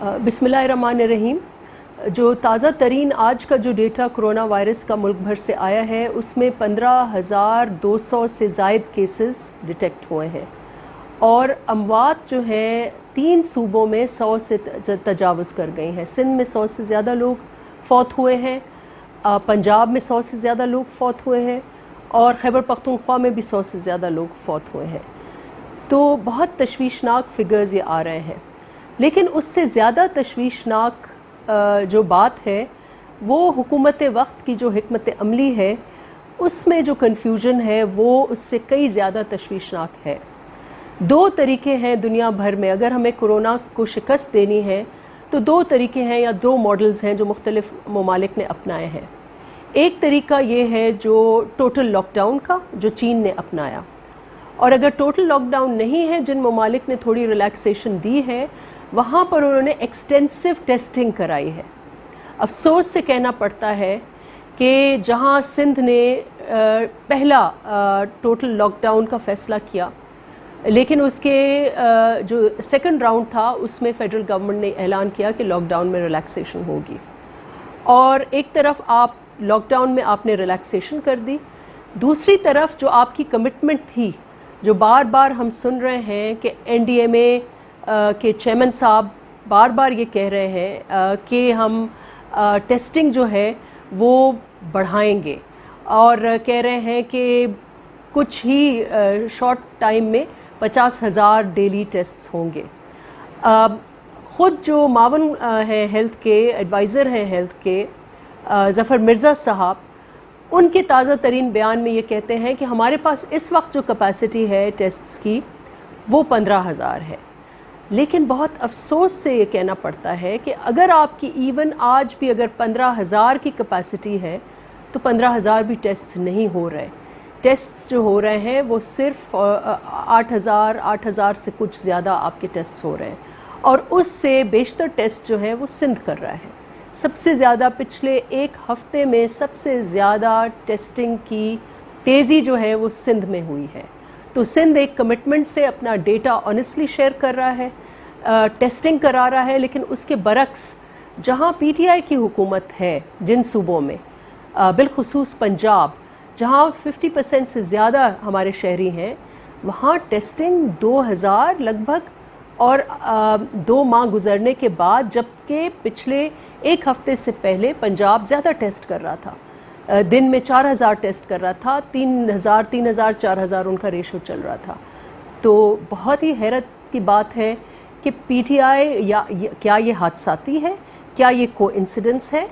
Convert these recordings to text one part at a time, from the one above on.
बिस्मिल्लाहिर्रहमानिर्रहीम। जो ताज़ा तरीन आज का जो डेटा कोरोना वायरस का मुल्क भर से आया है उसमें 15,200 से ज़ायद केसेस डिटेक्ट हुए हैं और अमवात जो हैं 3 सूबों में 100 से तजावुज़ कर गई हैं। सिंध में 100 से ज़्यादा लोग फौत हुए हैं, पंजाब में 100 से ज़्यादा लोग फौत हुए हैं और खैबर पख्तूनख्वा में भी 100 से ज़्यादा लोग फौत हुए हैं। तो बहुत तशवीशनाक फ़िगर्स ये आ रहे हैं, लेकिन उससे ज़्यादा तशवीशनाक जो बात है वो हुकूमत वक्त की जो हिकमत अमली है उसमें जो कन्फ्यूजन है वो उससे कई ज़्यादा तशवीशनाक है। 2 तरीके हैं दुनिया भर में, अगर हमें कोरोना को शिकस्त देनी है तो 2 तरीके हैं या 2 मॉडल्स हैं जो मुख्तलिफ़ ममालिक ने अपनाए हैं। एक तरीका ये है जो टोटल लॉकडाउन का, जो चीन ने अपनाया, और अगर टोटल लॉकडाउन नहीं है, जिन ममालिक ने थोड़ी रिलैक्सेशन दी है वहाँ पर उन्होंने एक्सटेंसिव टेस्टिंग कराई है। अफसोस से कहना पड़ता है कि जहाँ सिंध ने पहला टोटल लॉकडाउन का फ़ैसला किया, लेकिन उसके जो सेकंड राउंड था उसमें फ़ेडरल गवर्नमेंट ने ऐलान किया कि लॉकडाउन में रिलैक्सेशन होगी, और एक तरफ आप लॉकडाउन में आपने रिलैक्सेशन कर दी, दूसरी तरफ जो आपकी कमिटमेंट थी, जो बार बार हम सुन रहे हैं कि NDMA के चेयरमैन साहब बार बार ये कह रहे हैं कि हम टेस्टिंग जो है वो बढ़ाएंगे, और कह रहे हैं कि कुछ ही शॉर्ट टाइम में 50,000 डेली टेस्ट्स होंगे। ख़ुद जो मावन हैं हेल्थ के, एडवाइज़र हैं हेल्थ के, ज़फ़र मिर्ज़ा साहब, उनके ताज़ा तरीन बयान में ये कहते हैं कि हमारे पास इस वक्त जो कैपेसिटी है टेस्ट्स की वो 15,000 है। लेकिन बहुत अफसोस से ये कहना पड़ता है कि अगर आपकी इवन आज भी अगर 15,000 की कैपेसिटी है तो 15,000 भी टेस्ट्स नहीं हो रहे। टेस्ट्स जो हो रहे हैं वो सिर्फ 8,000 से कुछ ज़्यादा आपके टेस्ट्स हो रहे हैं, और उससे बेशतर टेस्ट जो हैं वो सिंध कर रहा है। सबसे ज़्यादा पिछले 1 हफ़्ते में सबसे ज़्यादा टेस्टिंग की तेज़ी जो है वो सिंध में हुई है। तो सिंध एक कमिटमेंट से अपना डेटा ऑनेस्टली शेयर कर रहा है, टेस्टिंग करा रहा है, लेकिन उसके बरक्स जहां PTI की हुकूमत है जिन सूबों में, बिलखुसूस पंजाब, जहां 50% से ज़्यादा हमारे शहरी हैं, वहां टेस्टिंग 2,000 लगभग, और 2 माह गुजरने के बाद, जबकि पिछले 1 हफ़्ते से पहले पंजाब ज़्यादा टेस्ट कर रहा था, दिन में 4,000 टेस्ट कर रहा था, 3,000 4,000 उनका रेशो चल रहा था। तो बहुत ही हैरत की बात है कि PTI क्या ये हादसाती है, क्या ये कोइंसिडेंस है,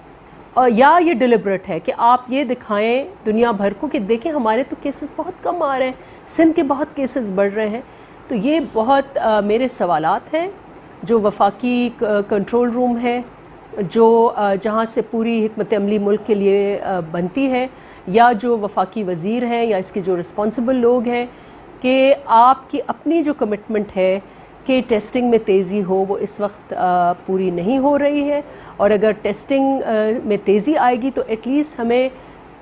और या ये डिलिबरेट है कि आप ये दिखाएं दुनिया भर को कि देखें हमारे तो केसेस बहुत कम आ रहे हैं, सिंध के बहुत केसेस बढ़ रहे हैं। तो ये बहुत मेरे सवालात हैं जो वफाकी कंट्रोल रूम है, जो जहाँ से पूरी हिकमत अमली मुल्क के लिए बनती है, या जो वफाकी वज़ीर हैं या इसके जो रिस्पॉन्सिबल लोग हैं, कि आपकी अपनी जो कमिटमेंट है कि टेस्टिंग में तेज़ी हो वो इस वक्त पूरी नहीं हो रही है। और अगर टेस्टिंग में तेज़ी आएगी तो एटलीस्ट हमें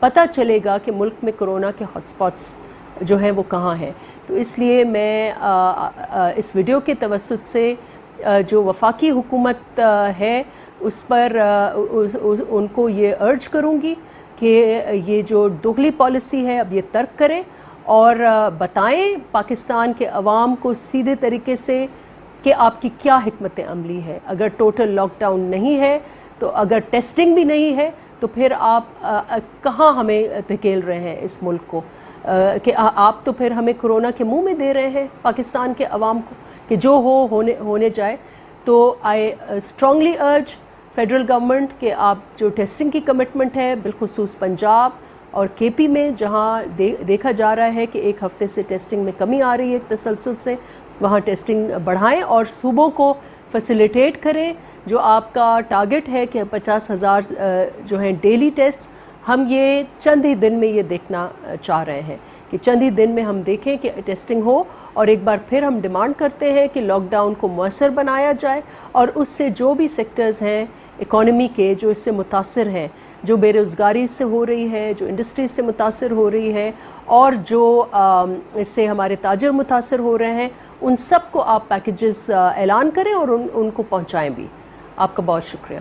पता चलेगा कि मुल्क में कोरोना के हॉटस्पॉट्स जो हैं वो कहाँ हैं। तो इसलिए मैं इस वीडियो के तवस्सुत से जो वफाकी हुकूमत है उस पर उनको ये अर्ज करूँगी कि ये जो दोगली पॉलिसी है अब ये तर्क करें और बताएं पाकिस्तान के अवाम को सीधे तरीके से कि आपकी क्या हिकमत अमली है। अगर टोटल लॉकडाउन नहीं है, तो अगर टेस्टिंग भी नहीं है, तो फिर आप कहाँ हमें धकेल रहे हैं इस मुल्क को, कि आप तो फिर हमें कोरोना के मुंह में दे रहे हैं पाकिस्तान के अवाम को कि जो होने जाए। तो आई स्ट्रांगली अर्ज फेडरल गवर्नमेंट कि आप जो टेस्टिंग की कमिटमेंट है बिलखुसूस पंजाब और KP में, जहाँ देखा जा रहा है कि 1 हफ़्ते से टेस्टिंग में कमी आ रही है तसलसल से, वहाँ टेस्टिंग बढ़ाएं और सूबों को फैसिलिटेट करें। जो आपका टारगेट है कि 50,000 जो हैं डेली टेस्ट्स, हम ये चंद ही दिन में ये देखना चाह रहे हैं कि चंद ही दिन में हम देखें कि टेस्टिंग हो। और एक बार फिर हम डिमांड करते हैं कि लॉकडाउन को मौसर बनाया जाए, और उससे जो भी सेक्टर्स हैं इकॉनमी के जो इससे मुतासिर हैं, जो बेरोज़गारी से हो रही है, जो इंडस्ट्री से मुतासिर हो रही है, और जो इससे हमारे ताजर मुतासिर हो रहे हैं, उन सब को आप पैकेजेस ऐलान करें और उनको पहुंचाएं भी। آپ کا بہت شکریہ.